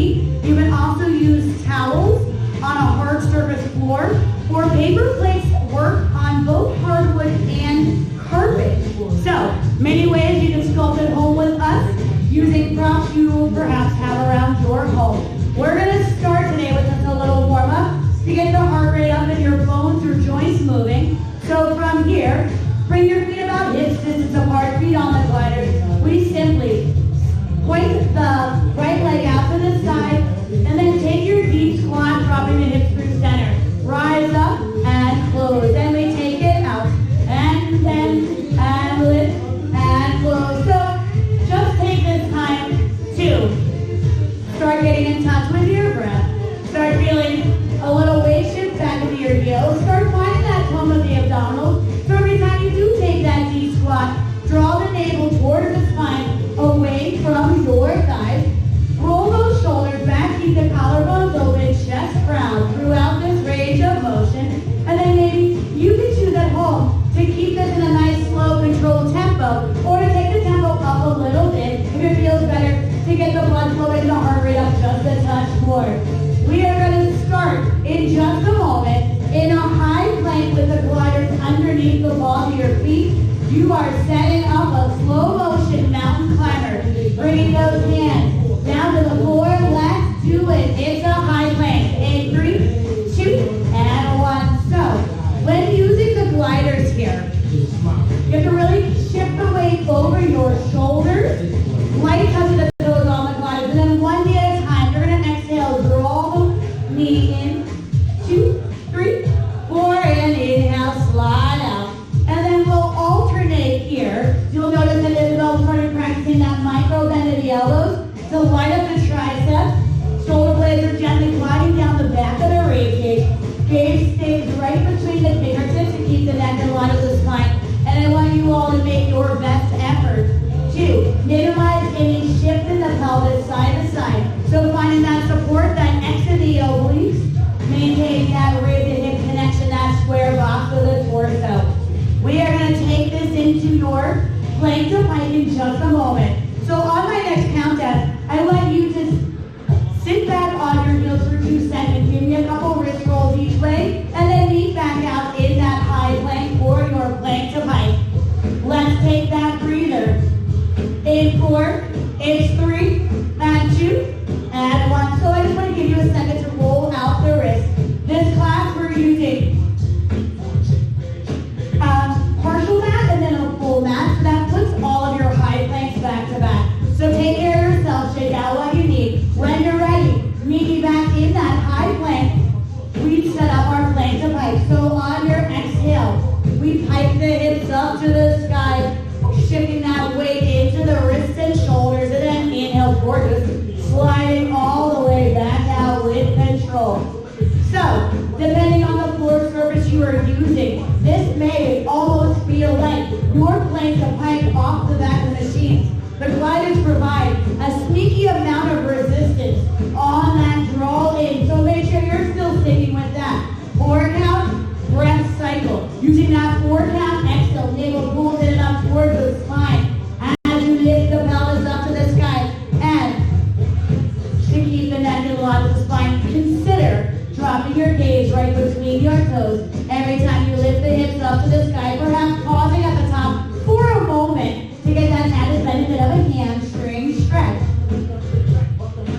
feet. You can also use towels on a hard surface floor, or paper plates work on both hardwood and carpet. So, many ways you can sculpt at home with us using props you perhaps have around your home. We're going to start today with just a little warm-up to get the heart rate up and your bones or joints moving. So from here, bring your feet about hips distance apart, feet on the glider. We simply point the right leg out to the side, and then take your deep squat, dropping the hips through center. Rise up and close. Then we take it out, and then, and lift, and close. So just take this time to start getting in touch with your breath. Start feeling a little weight shift back into your heels. Start finding that tone of the abdominals. So every time you do take that deep squat, draw the navel towards the spine, away from your thighs. Roll those shoulders back, keep the collarbones open, chest proud throughout this range of motion. And then maybe you can choose at home to keep this in a nice, slow, controlled tempo, or to take the tempo up a little bit if it feels better to get the blood flowing and the heart rate up just a touch more. We are going to start in just a moment in a high plank with the gliders underneath the balls of your feet. You are setting up a slow motion mountain climber. Bringing those hands down to the floor. Let's do it. It's a high plank. In 3, 2, and 1. So, when using the gliders here, you have to really shift the weight over your shoulders. Light touch of the toes on the gliders. And then one knee at a time, you're going to exhale. Draw the knee in. 2, 3, 4, and inhale. Slide out. And then we'll alternate here. You'll notice that Isabelle started practicing that micro bend of the elbows to light up the triceps. Shoulder blades are gently gliding down the back of the rib cage. Gaze stays right between the fingertips to keep the neck in line with the spine. And I want you all to make your best effort to minimize any shift in the pelvis side to side. So finding that support, that X of the obliques, maintaining that rib to hip connection, that square box of the torso. We are going to take this into your plank to plank in just a moment. So on my next countdown, I want you to sit back on your heels for 2 seconds. Give me a couple wrist rolls each way, and then meet back out in that high plank or your plank to plank. Let's take that breather. In 4, it's 3, and 2, and 1. So I just want to give you a second to roll out the wrist. This class we're using partial mat and then a full mat. So that puts all of your high planks back to back. So take care of yourself, shake out what you need. When you're ready, meet me back in that high plank. We set up our plank to pipe. So on your exhale, we pipe the hips up to the sky, shifting that weight into the wrists and shoulders, and then inhale, gorgeous, sliding all the way back out with control. So, depending on the floor surface you are using, this may almost feel like your plank to pipe off the back of the machines. The gliders provide a sneaky amount of resistance on that draw in, so make sure you're still sticking with that. 4 count, breath cycle. Using that 4 count exhale, navel pulls it up towards the spine as you lift the pelvis up to the sky. And to keep the neck in line with the spine, consider dropping your gaze right between your toes. Every time you lift the hips up to the sky, perhaps pausing at the top for a moment to get that added benefit of a hamstring stretch.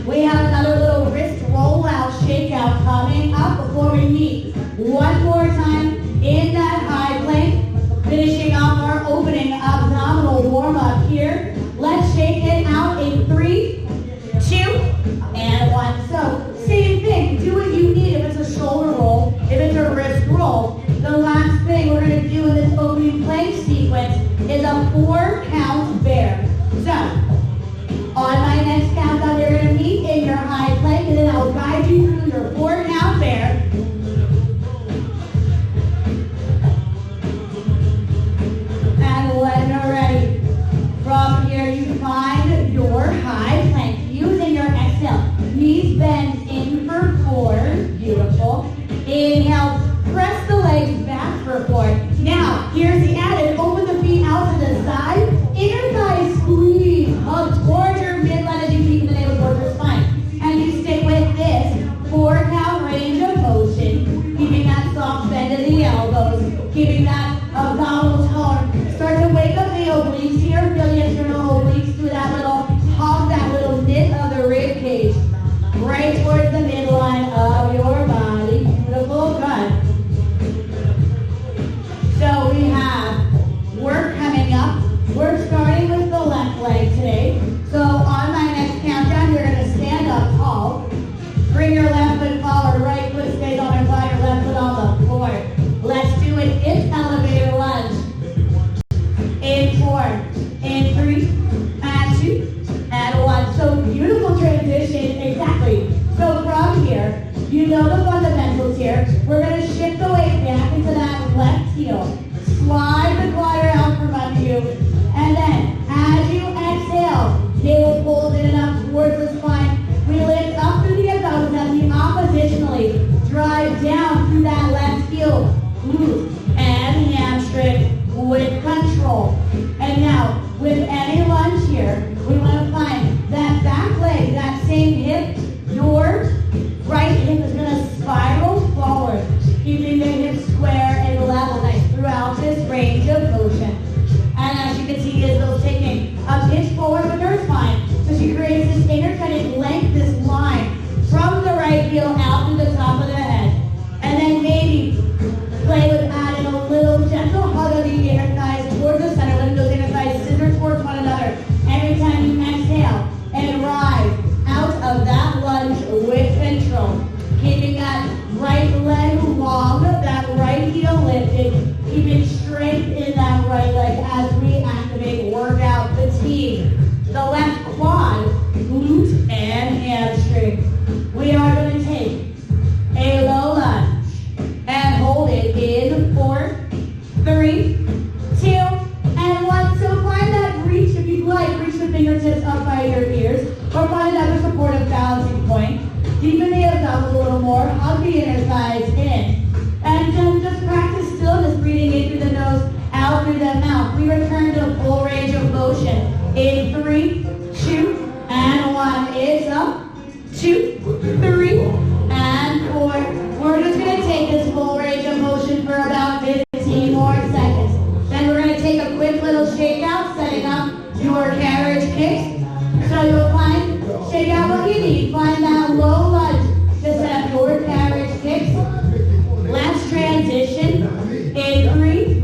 We have another little wrist roll-out, shake-out coming up before we meet. One more time in that high plank, finishing off our opening abdominal warm-up here. Let's shake it out in 3, 2, and 1. So, same thing, do what you need. If it's a shoulder roll, if it's a wrist roll. The last thing we're going to do in this opening plank sequence is a 4 count bear. So, on my next countdown, you're going to meet in your high plank, and then I'll guide you through your 4 count bear. right towards the midline of your body. Beautiful, good. So we have work coming up. We're starting with the left leg today. So on my next countdown, you're gonna stand up tall. Bring your left foot forward, right foot stays on your side, your left foot on the floor. Let's do an hip elevator lunge. In 4, in 3, and 2, and 1. So beautiful transition, exactly. So from here, you know the fundamentals here. We're gonna shift the weight back into that left heel. Slide the glider out from under you. And then, as you exhale, navel pulls in and up towards the spine. We lift up through the abdomen as we oppositionally drive down through that left heel. Glute and hamstring with control. And now, with any lunge here, we want to find that back leg, that same hip. Your right hip is going to spiral forward, keeping the hip square and level nice throughout this range of motion. And as you can see, Isabelle's taking a pitch forward with her spine. So she creates this intercutting length, this line from the right heel out to the top of the head. And then maybe play with adding a little gentle hug of the inner thighs towards the center, letting those inner thighs scissor towards one another. Every time you exhale and rise out of that lunge with control. Keeping that right leg long, that right heel lifted, keeping strength in that right leg as we activate workout fatigue. The left quad, glute, and hamstring. We are going to take a low lunge and hold it in 4, 3, 2, and 1. So find that reach if you'd like. Reach the fingertips up by your ears, or find another supportive balancing point. Deepen the abdominals a little more. Hug the inner thighs in. And then just practice stillness, breathing in through the nose, out through the mouth. We return to full range of motion. In 3, 2, and 1. It's up. 2, 3, and 4. We're just going to take this full range of motion for about 15 more seconds. Then we're going to take a quick little shakeout, setting up your carriage kicks. So you'll find, shake out what you need. Find that low lunge to set up your carriage kicks. Let's transition in 3,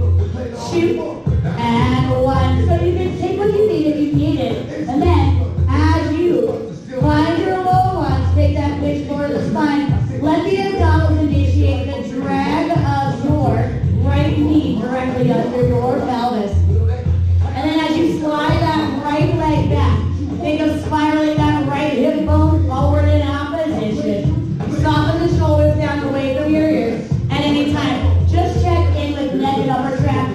2, and 1. So you can take what you need if you need it. And then, as you find your low lunge, take that pitch forward to the spine. Let the abdominals initiate the drag of your right knee directly under your pelvis. And then as you slide that right leg back, think of spiraling that right hip bone forward in opposition. Soften the shoulders down away from your ears. And anytime, just check in with neck and upper track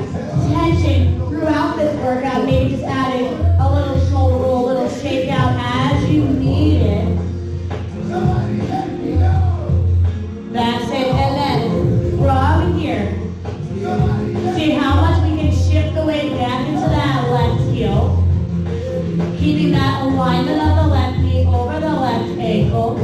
tension throughout this workout. Maybe just adding a little shoulder roll, a little shake out as you need it. That's it. And then from here, see how much we can shift the weight back into that left heel. Keeping that alignment of the left knee over the left ankle.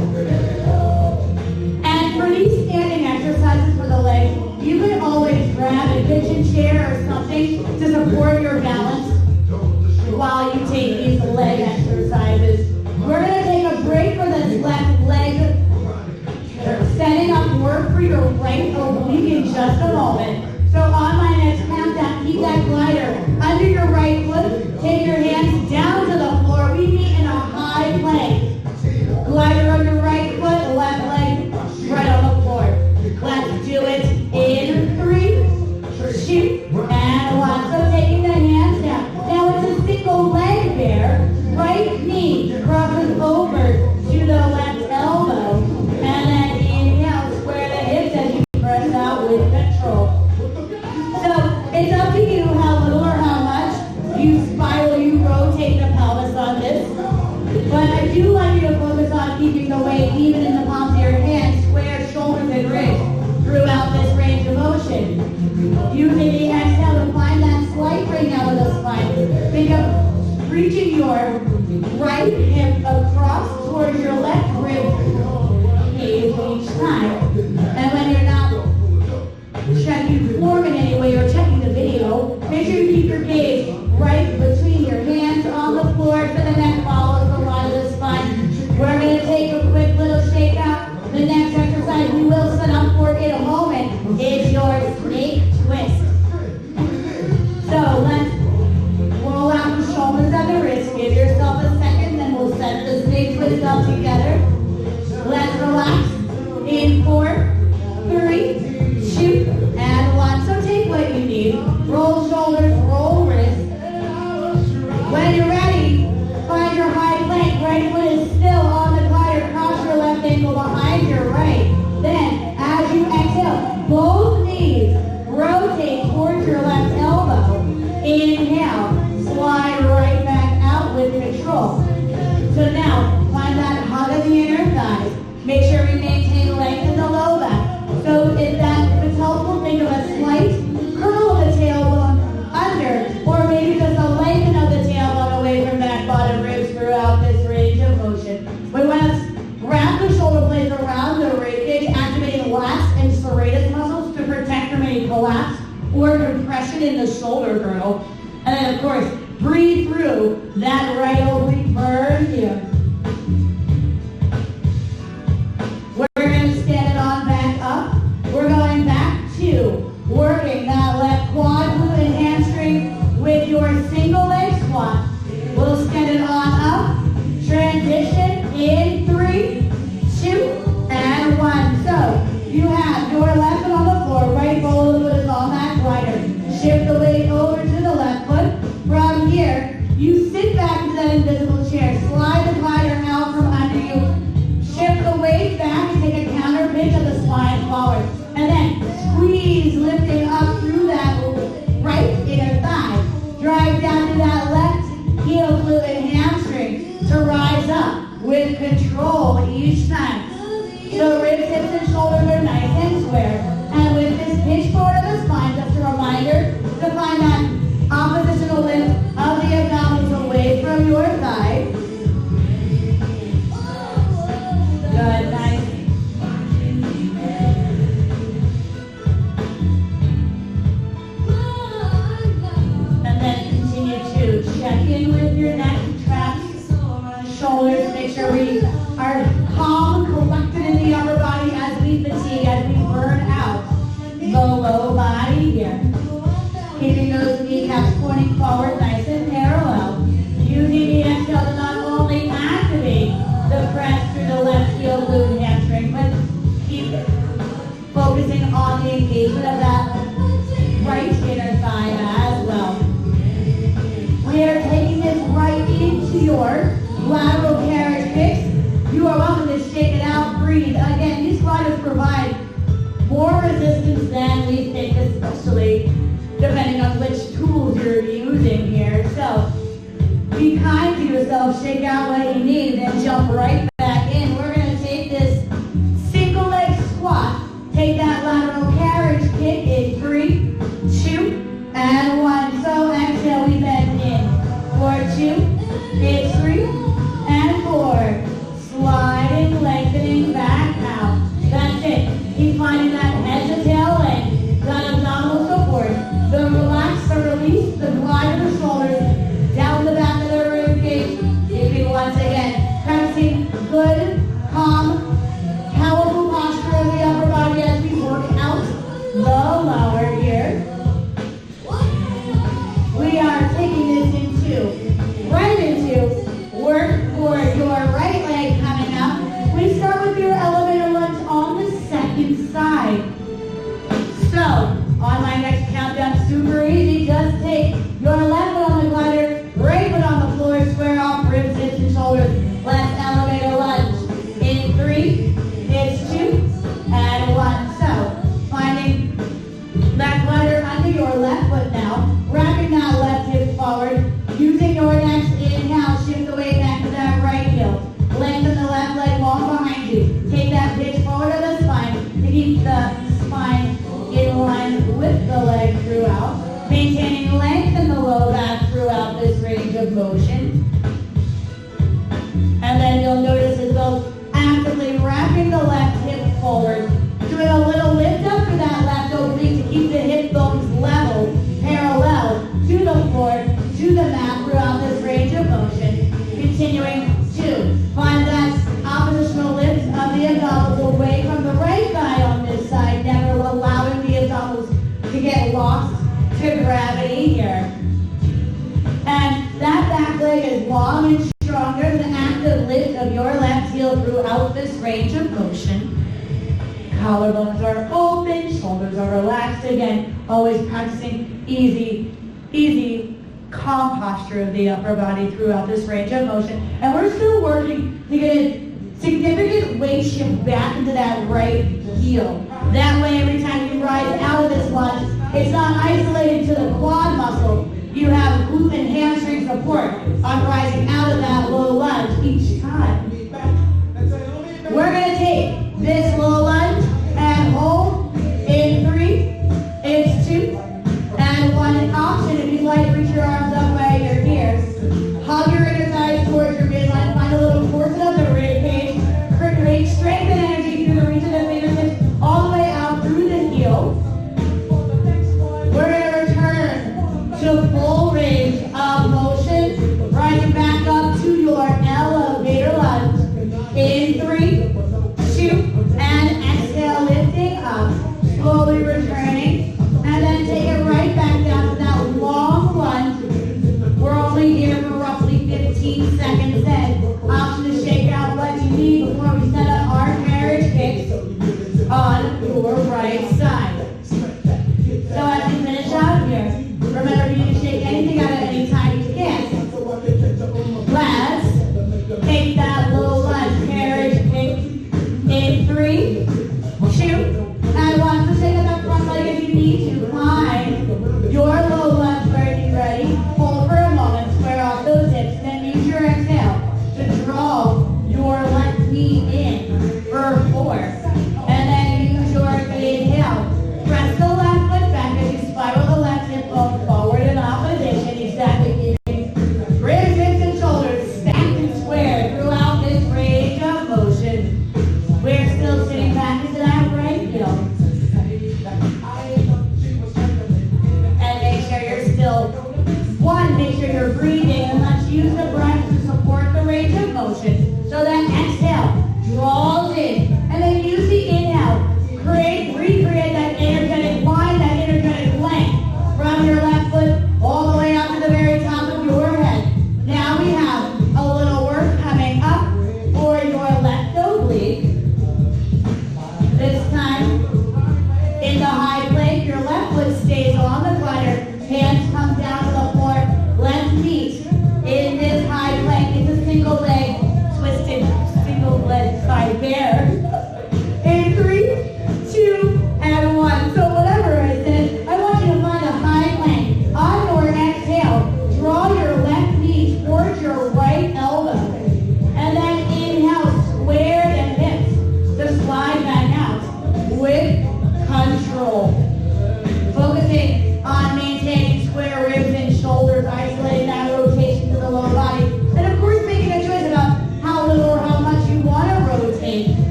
And for these standing exercises for the legs, you can always grab a kitchen chair or something to support your balance while you take these leg exercises. We're going to take a break for this left leg, setting up work for your right oblique in just a moment. So on my next countdown, keep that glider under your right foot. Take your hands down to the floor. We meet in a high plank. Glider on your right foot, left leg right on the floor. Let's do it in 3, 2, and 1. So taking the hands down. Now it's a single leg there. Right knee crosses over to the left elbow. And then inhale, square the hips as you press out with control. So it's up to you how little or how much you spiral, you rotate the pelvis on this. But I do want you to focus on keeping the weight even in the palms of your hands, square shoulders and wrists throughout this range of motion. Using the exhale to find that slight bring out of the spine. Think of reaching your right hip across towards your left rib each time. And when you're not checking form in any way or checking the video, make sure you keep your gaze right between your hands on the floor so the neck follows the line of the spine. We're going to take a quick little Make sure we maintain length in the low back. So if it's helpful, think of a slight curl of the tailbone under, or maybe just a lengthening of the tailbone away from back bottom ribs throughout this range of motion. We want to wrap the shoulder blades around the ribcage, activating lats and serratus muscles to protect from any collapse or compression in the shoulder girdle. And then, of course, breathe through that right oblique burn here. We're going to stand it on back up. We're going back to working that left quad, glute, and hamstring with your single leg squat. We'll stand it on up. Transition in 3, 2, and 1. So you have your left foot on the floor, right ball of the foot is on that glider. Shift the weight over to the left foot. From here, you sit back into that invisible chair. Slide the glider out from under you. Shift the weight back and take a counter pitch of the spine forward. And then squeeze, lifting up through that right inner thigh. Drive down to that left heel, glute, and hamstring to rise up with control each time. So ribs, hips, and shoulders are nice and square. And with this pitch forward of the spine, just a reminder to find that oppositional lift of the abdominals away from your thigh. Good, nice. And then continue to check in with your neck, traps, shoulders. Make sure we are calm, collected in the upper body as we fatigue, as we burn out the low body here. Keeping those kneecaps pointing forward nice and parallel. Using the exhale to not only activate the press through the left heel, glute, and hamstring, but keep focusing on the engagement of that right inner thigh as well. We are taking this right into your lateral carriage kicks. You are welcome to shake it out, breathe. Again, these gliders provide more resistance than we think, especially depending on which tools you're using here. So be kind to yourself, shake out what you need, then jump right back in. We're going to take this single leg squat, take that lateral carriage kick in 3, 2, and 1. So exhale, we bend in for 2, it's 3, and 4. Sliding, lengthening back out. That's it. Keep finding that head to tail length, that abdominal support. The relax, the release, the glide of the shoulders, down the back of the rib cage. Keeping once again, practicing good, calm, powerful posture of the upper body as we work out the lower here. We are taking this right into work for your right leg coming up. We start with your elevator lunge on the second side. So, on my next countdown, super easy. Just take your left foot on the glider, right foot on the floor, square off ribs, hips, and shoulders. Let's elevator lunge. In 3, it's 2, and 1. So, finding that glider under your left foot now, wrapping that left hip forward, using your next inhale, shift the weight back to that right heel. Lengthen the left leg long behind you. Take that pitch forward of the spine to keep the spine in line with the leg throughout, maintaining length in the low back throughout this range of motion. And then you'll notice as well, actively wrapping the left hip forward, doing a little lift up for that left oblique to keep the hip bones level, parallel to the floor, to the mat throughout this range of motion. Continuing to find that oppositional lift of the abdominals away from the right thigh on this side, never allowing the abdominals to get lost to gravity here. And that back leg is long and strong. There's an active lift of your left heel throughout this range of motion. Collarbones are open, shoulders are relaxed. Again, always practicing easy, calm posture of the upper body throughout this range of motion. And we're still working to get a significant weight shift back into that right heel. That way, every time you rise out of this lunge, it's not isolated to the quad muscle. You have glute and hamstring support on rising out of that low lunge each time. We're going to take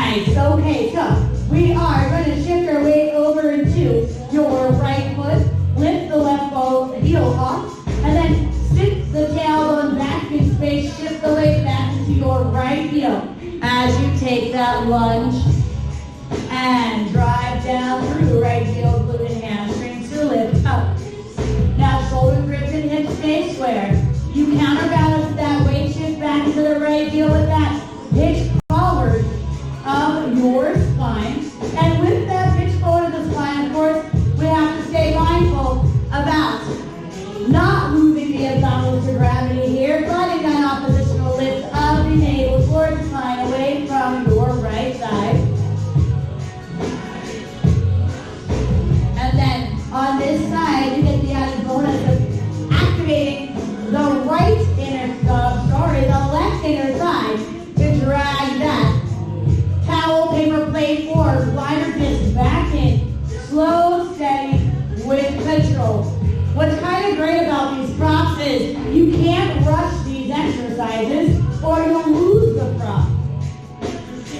Nice. Okay, so we are going to shift our weight over into your right foot. Lift the left heel off, and then sit the tailbone back in space. Shift the weight back into your right heel as you take that lunge and drive down through right heel, glute, and hamstring to lift up. Now shoulder grips and hips stay square. You counterbalance that weight shift back into the right heel with that pitch forward of your spine. And with that pitch forward of the spine, of course, we have to stay mindful about not moving the abdominals to gravity here, gliding that oppositional lift of the navel towards the spine away from your right side. And then on this side, you get the added bonus of activating the right inner, the left inner thigh to drag that towel, paper plate, or glider disc back in, slow, steady, with control. What's kind of great about these props is you can't rush these exercises or you'll lose the prop.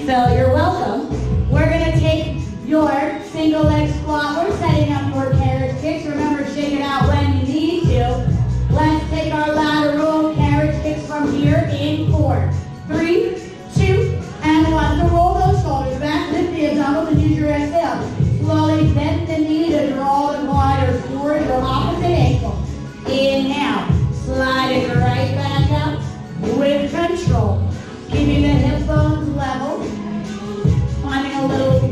So you're welcome. We're going to take your single leg squat. We're setting up your carriage kicks. Remember, shake it out when you need to. Let's take our lateral carriage kicks from here in 4, 3, 2, and 1. So roll those shoulders back, lift the abdominals, and use your exhale. Slowly bend the knee to draw the glider toward your opposite ankle. Inhale, slide it right back out with control. Keeping the hip bones level, finding a little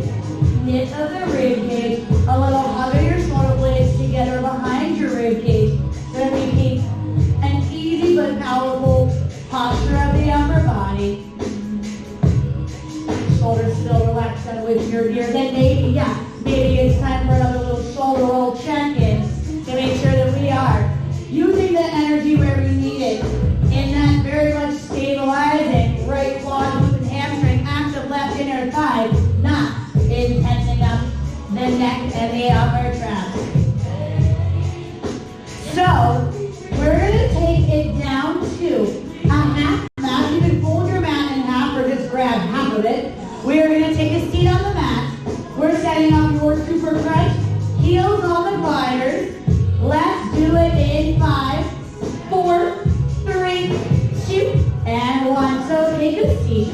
knit of the rib cage, a little hug of your shoulder blades together behind your rib cage. So we keep an easy but powerful posture of the upper body. Shoulders still relaxed and with your ear. Then maybe it's time for another little shoulder roll check-in to make sure that we are using the energy where we need it. In that very much stabilizing right quad, glute, and hamstring, active left inner thigh, not in tensing up the neck and the upper traps. So, we're going to take it down to a half mat. You can fold your mat in half or just grab half of it. We're going to take a seat on the mat. We're setting up your super crunch. Heels on the gliders. Let's do it in 5, 4, 3, 2, and 1. So take a seat.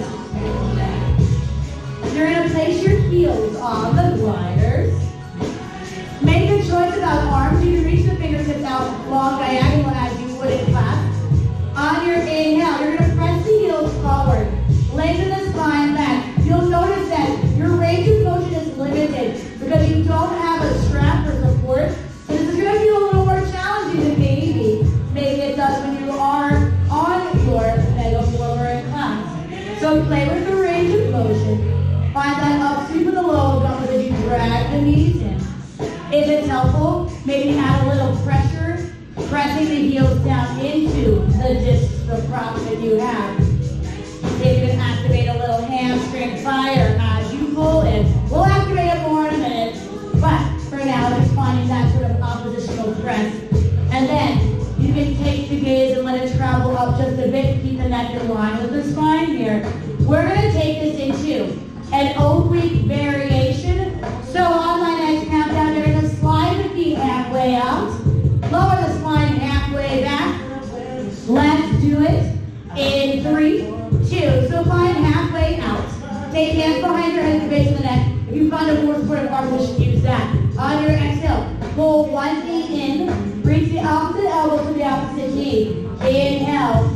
You're going to place your heels on the gliders. Make a choice about arms. You can reach the fingertips out long diagonal as you would in class. On your inhale, you're going to press the heels forward. Lengthen the spine back. You'll notice that your range of motion is limited because you don't have a strap for support. So this is going to be a little more challenging than maybe it does when you are on your megaformer in class. So play with the range of motion. Find that up sweep with the low abdominals as you drag the knees in. If it's helpful, maybe add a little pressure, pressing the heels down into the discs, the props that you have. If you can activate a little hamstring fire as you pull in. We'll activate it more in a minute, but for now, just finding that sort of oppositional press. And then you can take the gaze and let it travel up just a bit, keep the neck in line with the spine here. We're going to take this into an oblique variation. So on my next countdown, you're going to slide the feet halfway out, lower the spine halfway back. Let's do it in 3, 2. So find halfway out. Take hands behind your head at the base of the neck. If you find a more supportive arm position, use that. On your exhale, pull one knee in, reach the opposite elbow to the opposite knee. Inhale,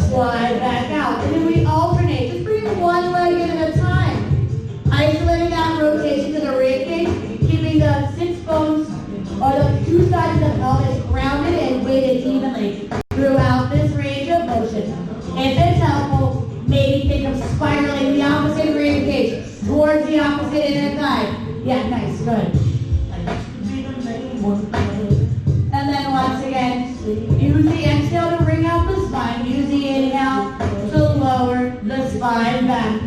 slide back out. And then we alternate. Just bring one leg in at a time. Isolating that rotation to the rib cage, keeping the sits bones or the two sides of the pelvis grounded and weighted evenly throughout this range of motion. If it's helpful, maybe think of spiraling the opposite rib cage towards the opposite inner thigh. Yeah, nice, good. And then once again, use the exhale to bring out the spine. Use the inhale to lower the spine back.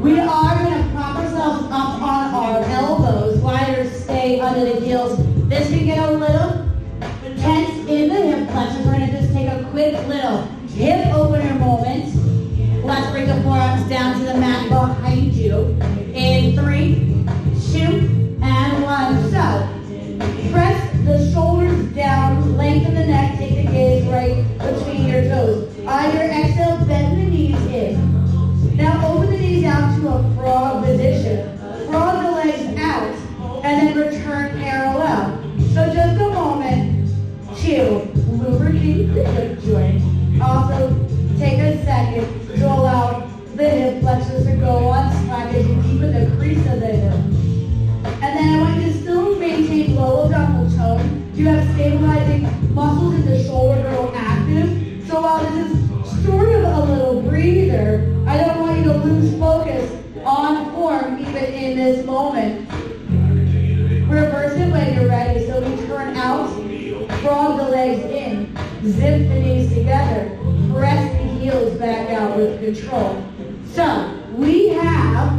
We are going to prop ourselves up on our elbows. Gliders stay under the heels. This can get a little tense in the hip flexors. We're going to just take a quick little hip opener moment. Let's bring the forearms down to the mat behind you. toes. On your exhale, bend the knees in. Now open the knees out to a frog position. Frog the legs out, and then return parallel. So just a moment to lubricate the hip joint. Also, take a second to allow the hip flexors to go on slack as you deepen the crease of the hip. And then I want you to still maintain low abdominal tone. You have stabilizing muscles in the shoulder girdle active. So while this is sort of a little breather, I don't want you to lose focus on form even in this moment. Reverse it when you're ready. So we turn out, frog the legs in, zip the knees together, press the heels back out with control. So we have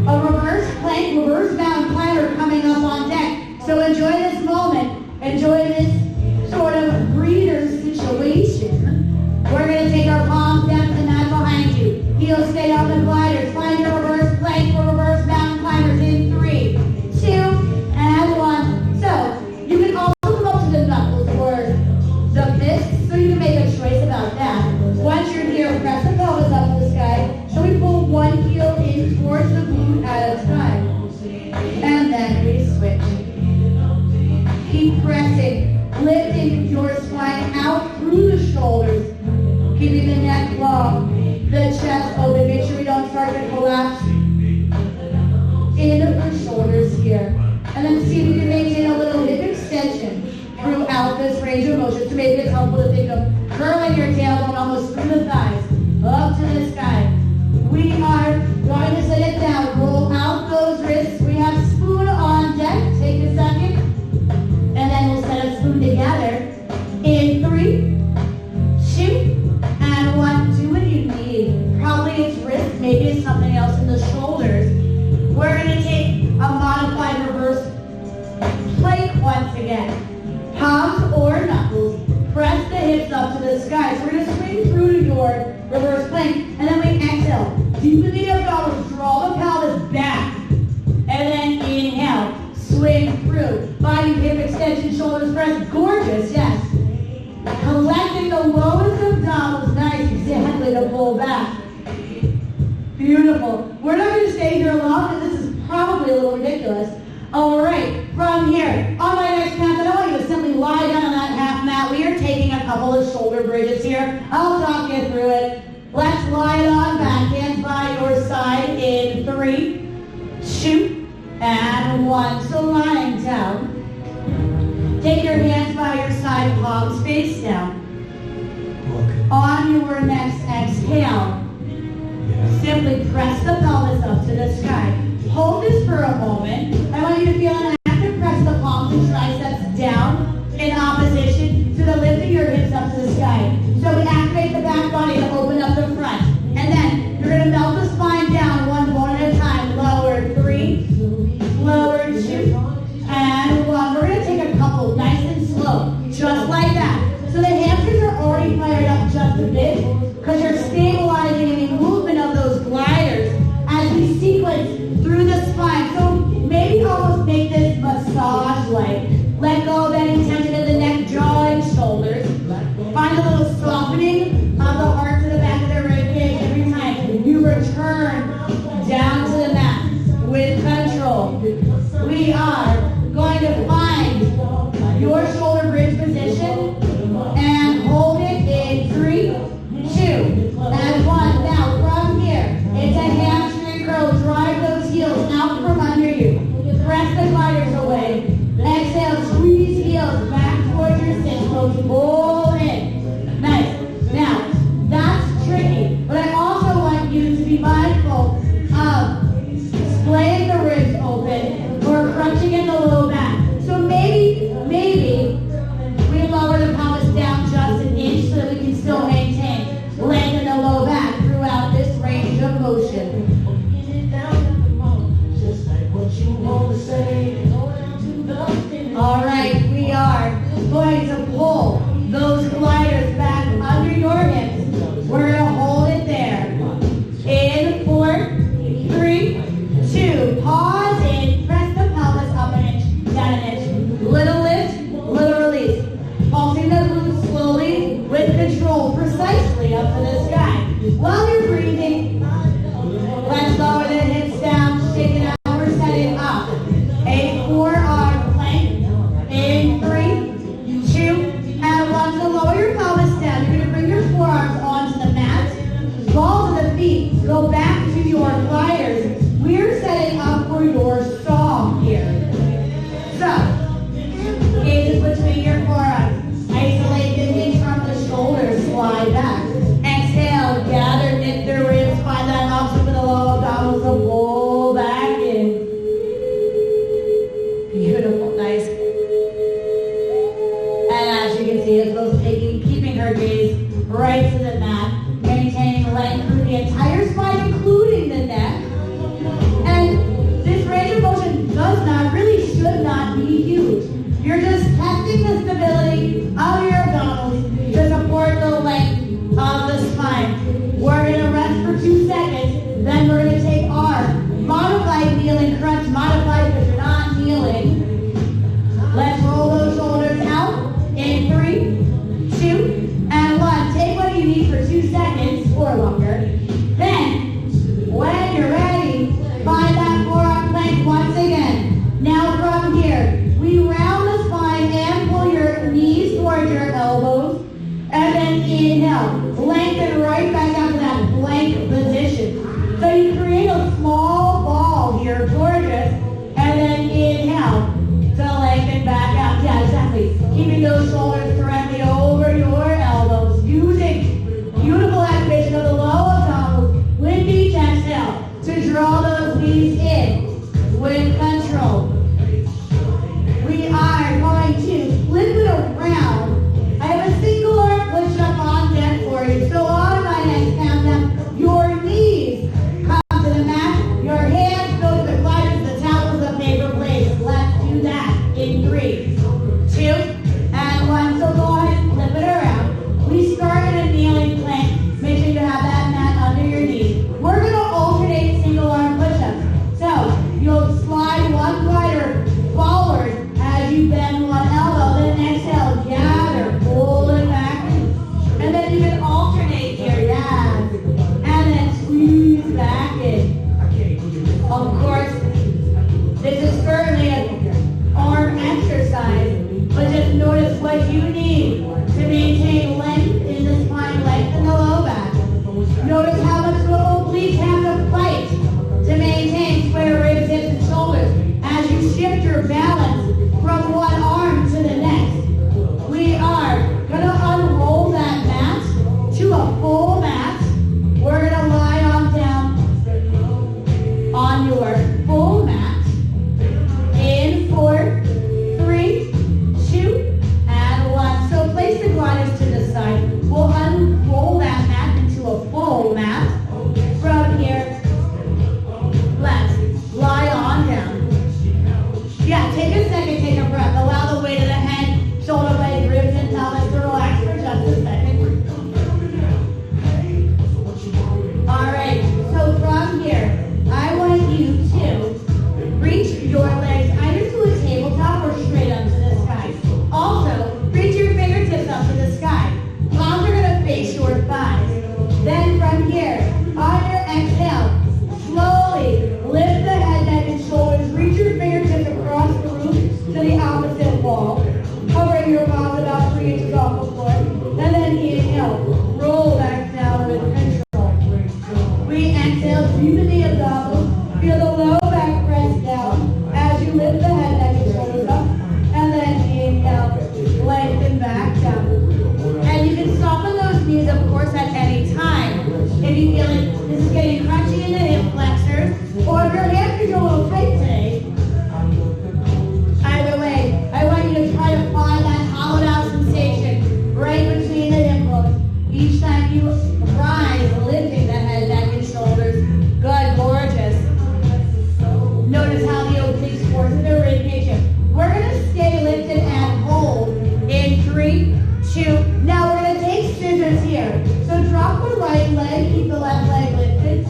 a reverse plank, reverse mountain climber coming up on deck. So enjoy this moment. Enjoy this sort of breather situation. We're going to take our palms down to the mat behind you. Heels stay on the gliders. Find your reverse plank for reverse mountain climbers in 3, 2, and 1. So you can also come up to the knuckles or the fists, so you can make a choice about that. Once you're here, press the pelvis up to the sky. So we pull one heel in towards the glute at a time. And then we switch. Keep pressing, lifting your spine out through the shoulders, keeping the neck long, the chest open. Make sure we don't start to collapse in the shoulders here. And then see if you can maintain a little hip extension throughout this range of motion. So maybe it's helpful to think of curling your tailbone almost through the thighs, up to the sky. We are going to set it down. Roll out those wrists. We have spoon on deck. Take a second. And then we'll set a spoon together in 3, 2, and 1. Do what you need. Probably it's wrist. Maybe it's something else in the shoulders. We're going to take a modified reverse plank once again. Palms or knuckles. Press the hips up to the sky. So we're going to swing through to your reverse plank. And then we exhale. Deepen the abdominals. Draw the pelvis back. And then inhale. Swing through. Body hip extension, shoulders pressed. Gorgeous, yes. Collecting the lowest abdominals. Nice, exactly, to pull back. Beautiful. We're not going to stay here long because this is probably a little ridiculous. All right, from here, on my next pass, I don't want you to simply lie down on that half mat. We are taking a couple of shoulder bridges here. I'll talk you through it. Let's lie it on back, hands by your side in 3, 2, and 1. So lying down. Take your hands by your side, palms face down. On your next exhale, simply press the pelvis up to the sky. Hold this for a moment. I want you to feel an active press the palms and triceps down in opposition to the lift of your hips up to the sky. So we activate the back body to open up the front. And then you're going to melt the spine down one bone at a time. Lower 3, lower 2, and 1. We're going to take a couple nice and slow, just like that. So the hamstrings are already fired up just a bit because you're stabilizing any movement of those gliders as we sequence through the spine. So maybe almost make this massage-like. Let go of any tension in the neck, jaw, and shoulders. Find a little softening of the heart to the back of the ribcage every time you return down to the mat with control. We are going to find your shoulder bridge position and hold it in 3, 2, and 1. Now from here, it's a hamstring curl. Drive those heels out from under you. Press the gliders away. Exhale, squeeze heels back towards your sit bones. Pull in. Nice. Now, While you're breathing, let's lower the hips down, shake it out. We're setting up a forearm plank in 3, 2, and 1. So lower your pelvis down. You're going to bring your forearms onto the mat. Balls of the feet go back to your gliders. We're setting up for your song here. So, gaze between your forearms. Isolate the knees from the shoulders. Slide back. Exhale, gather, knit the ribs. Find that option for the low abdominals. So pull back in. Beautiful, nice. And as you can see, Isabelle's keeping her gaze right to the mat, maintaining length through the entire spine, including the neck. And this range of motion does not, really should not be huge. You're just testing the stability of your abdominals to support the length of the spine. We're going to rest for 2 seconds, then we're going to take our modified kneeling crunch, modified because you're not kneeling. Let's roll those shoulders out in 3, 2, and 1. Take what you need for 2 seconds or longer. Then, when you're ready, find that forearm plank once again. Now from here, we round the spine and pull your knees towards your elbows. And then inhale, lengthen right back out to that plank position. So you create a small ball here, gorgeous. And then inhale to lengthen back out. Yeah, exactly. Keeping those shoulders directly over your elbows. Using beautiful activation of the low abdominals with each exhale to draw those knees in with control. We are going to flip it around. I have a single arm push-up on deck for you. So on my next countdown, your knees come to the mat, your hands go to the gliders, the towels, the paper plates. Let's do that in 3, 2, and 1. So go ahead and flip it around. We start in a kneeling plank. Make sure you have that mat under your knees. We're going to alternate single arm push-ups. So you'll slide one glider forward as you bend one elbow. Then exhale, gather, pull it back. And then you can alternate here, yeah. And then squeeze back in. Of course, this is certainly an arm exercise, but just notice what you need to maintain length in the spine, length in the low back. Notice how much the obliques have to fight to maintain square ribs, hips, and shoulders as you shift your balance from one arm to the next. We are going to unroll that mat to a full mat. We're going to lie on down on your full mat in 4, 3, 2, and 1. So place the gliders to the side. We'll unroll that mat into a full mat. From here, let's lie on down. Yeah, take a second, take a breath. Allow the weight of the head, shoulder blades, ribs, and pelvis to relax for just a second. All right, so from here, I want you to reach your legs either to a tabletop or straight up to the sky. Also, reach your fingertips up to the sky. Palms are going to face your thighs. Then from here, on your exhale, slowly lift the head, neck, and shoulders. Reach your fingertips across the roof to the opposite wall. Covering your palms about 3 inches off the floor. And then inhale, roll back down with control. We exhale, breathe in the abdominals. Feel the low back press down as you lift the head, neck, and shoulders up. And then inhale, lengthen back down. And you can soften those knees, of course, at any time. If you feel like this is getting crunchy in the hip flexors, or if your hamstrings are a little tight today, either way, I want you to try to find that hollowed out sensation right between the hip bones. Each time you rise, lifting the head, neck, and shoulders. Good, gorgeous. Notice how the obliques force the rib cage. We're going to stay lifted and hold in 3, 2. Now we're going to take scissors here. So drop the right leg, keep the left leg lifted.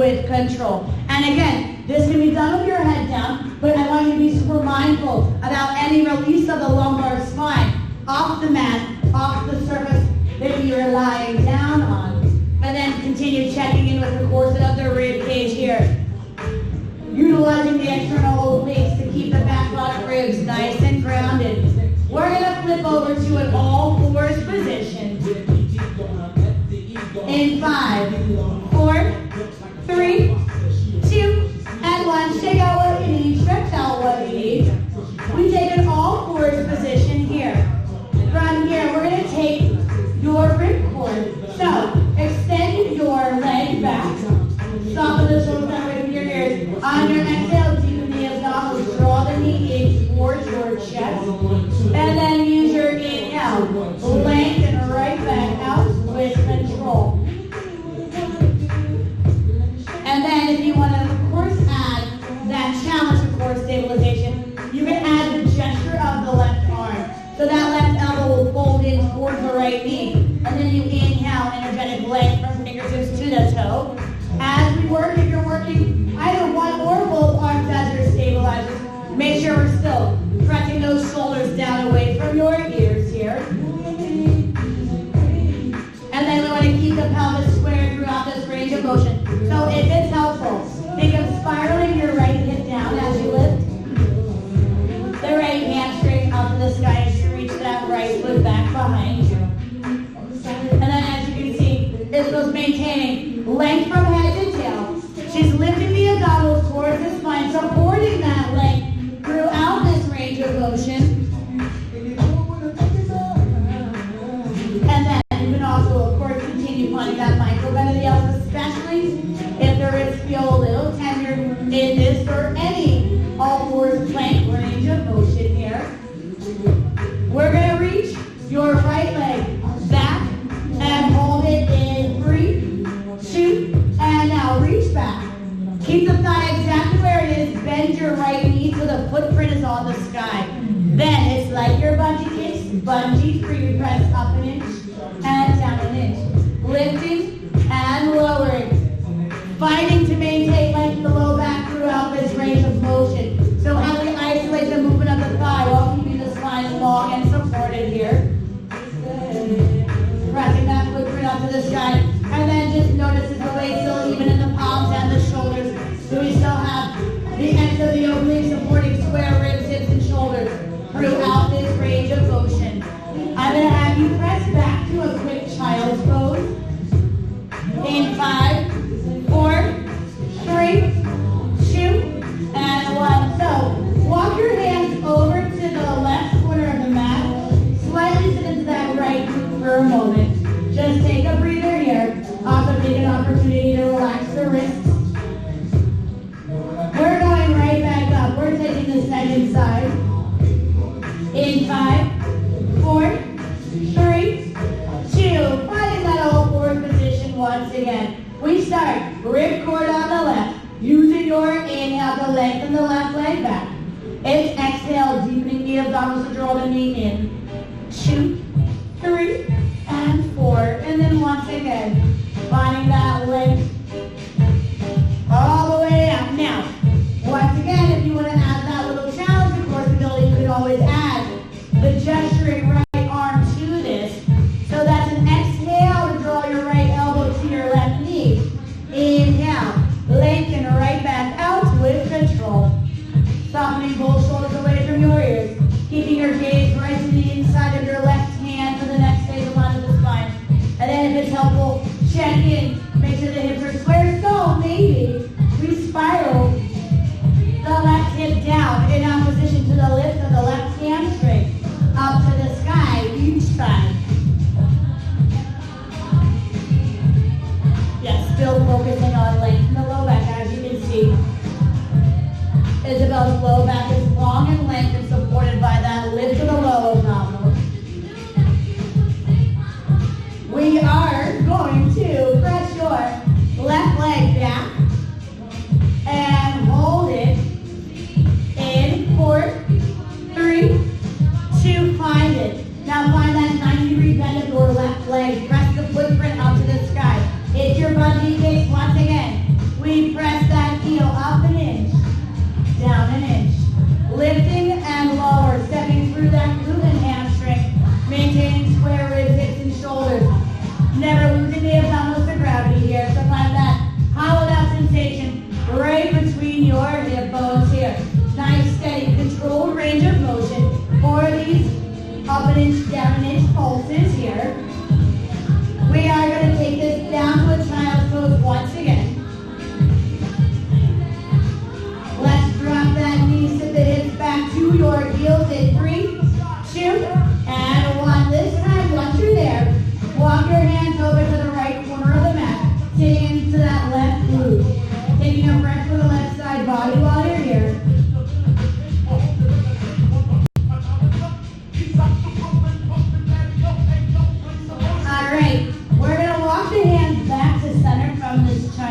with control. And again, this can be done with your head down, but I want you to be super mindful about any release of the lumbar spine off the mat, off the surface that you're lying down on. And then continue checking in with the corset of the rib cage here. Utilizing the external obliques to keep the back lock ribs nice and grounded. We're going to flip over to an all fours position. In 5, 4, 3, 2, and 1. Shake out what you need, stretch out what you need. We take an all fours position here. From here, we're going to take your ripcord. So, extend your leg back. Soften the shoulders that way with your ears. On your exhale, deepen the abdominals. Draw the knee in towards your chest. And then use your inhale. Lengthen right back out with control. And then if you want to, of course, add that challenge for core stabilization, you can add the gesture of the left arm. So that left elbow will fold in towards the right knee. And then you inhale, energetic leg from fingertips to the toe. As we work, if you're working either one or both arms as your stabilizers, make sure we're still pressing those shoulders down away from your ears here. And then we want to keep the pelvis square throughout this range of motion. So if it's helpful, think of spiraling your right hip down as you lift. The right hamstring up in the sky as you reach that right foot back behind you. And then as you can see, Isabelle's maintaining length from head to tail. She's lifting the abdominals towards the spine, supporting that length throughout this range of motion. And then you can also, of course, continue finding that micro bend of the elbows, especially if the wrists feel a little tender in this or any all fours plank range of motion here. We're going to reach your right leg back and hold it in 3, 2, and now reach back. Keep the thigh exactly where it is. Bend your right knee so the footprint is on the sky. Then it's like your bungee kicks. Bungee free, press up an inch and down an inch. Lifting and lowering. Fighting to maintain length in the low back throughout this range of motion. So how do we isolate the movement of the thigh while keeping the spine long and supported here? Pressing that footprint up to the sky. And then just notice is the weight still even in the palms and the shoulders. Do we still have the ends of the obliques supporting square ribs, hips, and shoulders throughout this range of motion? I'm going to have you press back to a quick child's pose. In 5, 4, 3, 2, and 1. So, walk your hands over to the left corner of the mat. Slightly sit into that right glute for a moment. Just take a breather here. Also take an opportunity to relax the wrists. We're going right back up. We're taking the second side. In 5, 4, 3, 2. Finding that all fours position once again. We start ripcord on the left. Using your inhale to lengthen the left leg back. It's exhale, deepening the abdominals to draw the knee in. 2, 3, and 4. And then once again, finding that length all the way up. Now, once again, if you want to add that little challenge of course ability, you can always add the gesturing right arm to this. So that's an exhale to draw your right elbow to your left knee. Inhale, lengthen right back out with control. Softening both shoulders away from your ears. Keeping your gaze right to the inside of your left hand for the next phase of line of the spine. And then if it's helpful, check in. Make sure the hips are square. So maybe we spiral the left hip down in opposition to the lift of the left hamstring up to the sky each side. Yes, still focusing on length in the low back as you can see. Isabelle's low back is long and length and supported by that lift of the low abdominal. We are going to press your left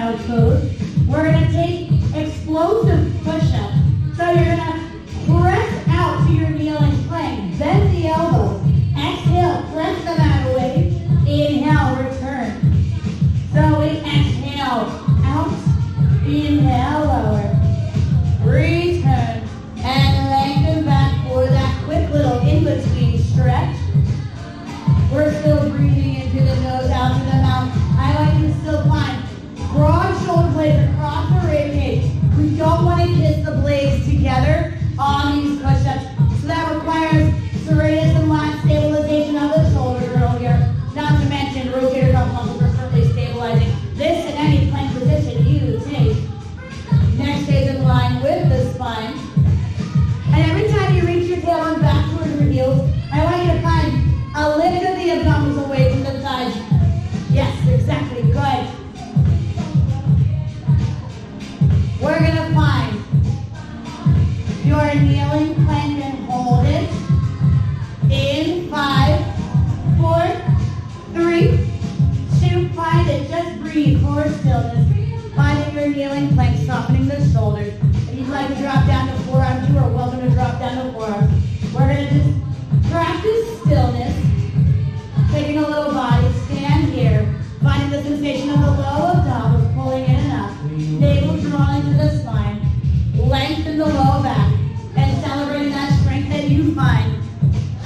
child's pose. We're gonna take explosive push-ups. So you're gonna press out to your kneeling plank. Bend the elbows. Exhale, press them out away. Inhale, return. So we exhale, out. Inhale, lower. Return. And lengthen back for that quick little in-between stretch. We're still breathing into the nose, out to the mouth. I like you to still find broad shoulder blades across the rib cage. We don't want to kiss the blades together on these push-ups. So that requires serratus and lat stabilization of the shoulder girdle here. Not to mention rotator cuff muscles are certainly stabilizing this in any plank position you take. Neck stays in line with the spine. And every time you reach your tailbone back towards your heels, I want you to find a lift of the abdominals away from the thighs. Yes, exactly, good. We're gonna find your kneeling plank and hold it in 5, 4, 3, 2, find it, just breathe for stillness. Finding your kneeling plank, softening the shoulders. If you'd like to drop down to forearms, you are welcome to drop down to forearms. We're gonna just practice stillness. Taking a little body, stand here, finding the sensation of the low abdominals pulling in and up, navel drawing to the spine, lengthen the low back, and celebrating that strength that you find.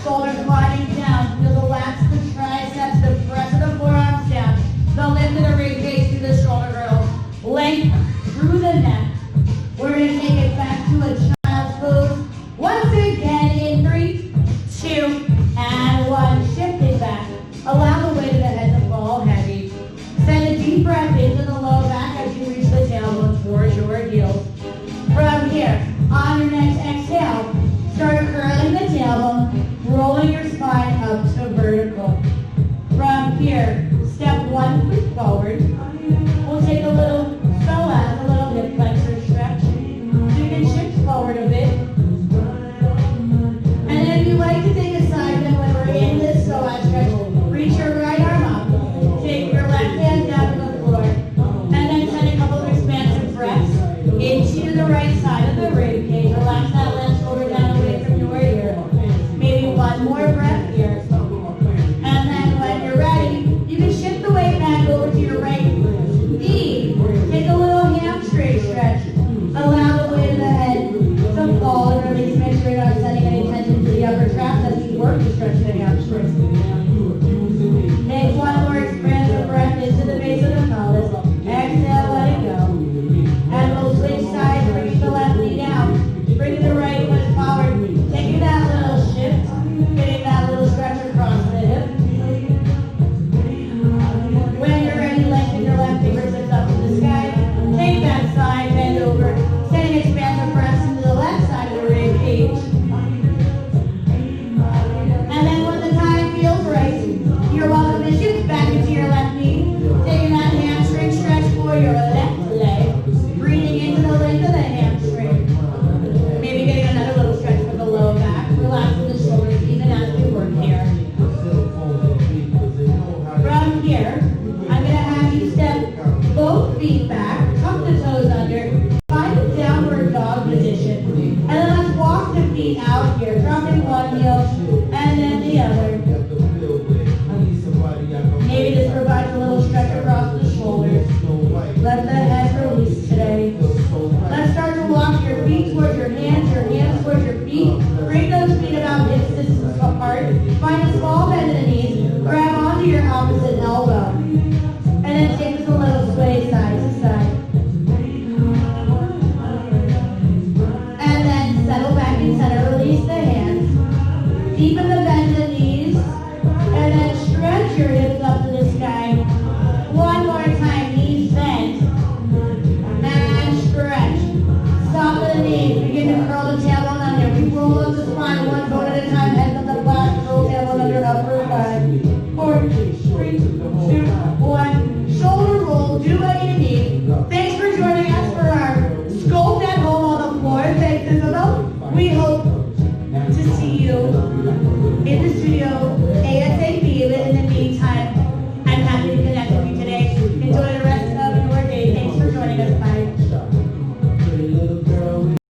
Shoulders gliding down, feel the lats, the triceps, the press of the forearms down, the lift of the rib cage through the shoulder girdle, length through the neck. We're going to take it back to a child's pose. Once again in 3, 2, and 1. Shift it back. Allow the weight of the head to fall heavy. Send a deep breath into the low back as you reach the tailbone towards your heels. From here, on your next exhale, start curling the tailbone, rolling your spine up to vertical. From here, step 1 foot forward. We'll take a little psoas, a little hip flexor stretch. So you can shift forward a bit. And then if you like to take a side bend when we're in this psoas stretch, reach your right arm up. Take your left hand down to the floor. And then send a couple of expansive breaths into the right side of the rib cage. Relax that left shoulder down away from your ear. Maybe one more breath here. And then when you're ready, you can shift the weight back over to your right knee. Take a little hamstring stretch. Allow the weight of the head to fall and release. Make sure you're not sending any tension to the upper traps as you work to stretch the hamstrings. Take one more expansive breath into the base of the pelvis. Exhale, let it go. And we'll switch sides, bringing the left knee down. Bringing the right foot forward. Taking that little shift. Getting that little stretch across the hip. When you're ready, lengthen your left fingertips up to the sky. Take that side, bend over. Sending expansive breaths into the left side of the rib cage. And then when the time feels right, you're welcome to shift back into your left knee. Taking that hamstring stretch for your left leg. Breathing into the length of the hamstring. Maybe getting another little stretch for the low back. Relaxing the shoulders even as we work here. From here, I'm going to have you step both feet back, tuck the toes under, find a downward dog position. And then let's walk the feet out here, dropping one heel and then the other. Maybe this provides a little stretch across the shoulders. Let the head release today. Let's start to walk your feet towards your hands towards your feet. Bring those feet about hip distance apart. Find a small bend in the knees. Grab onto your opposite elbow. And then take this a little sway side to side. And then settle back in center. Release the hands. Deepen the bend in the knees. And then stretch your hips up to the sky. One more time, knees bent. And stretch. Soften the knees. Begin to curl the tailbone under. We roll up the spine one bone at a time. Head on the back. Roll tailbone under upper thigh. 4, 3, 2, 1. Shoulder roll. Do what you need. Thanks for joining us for our Sculpt at Home on the floor. Thanks, Isabelle. We hope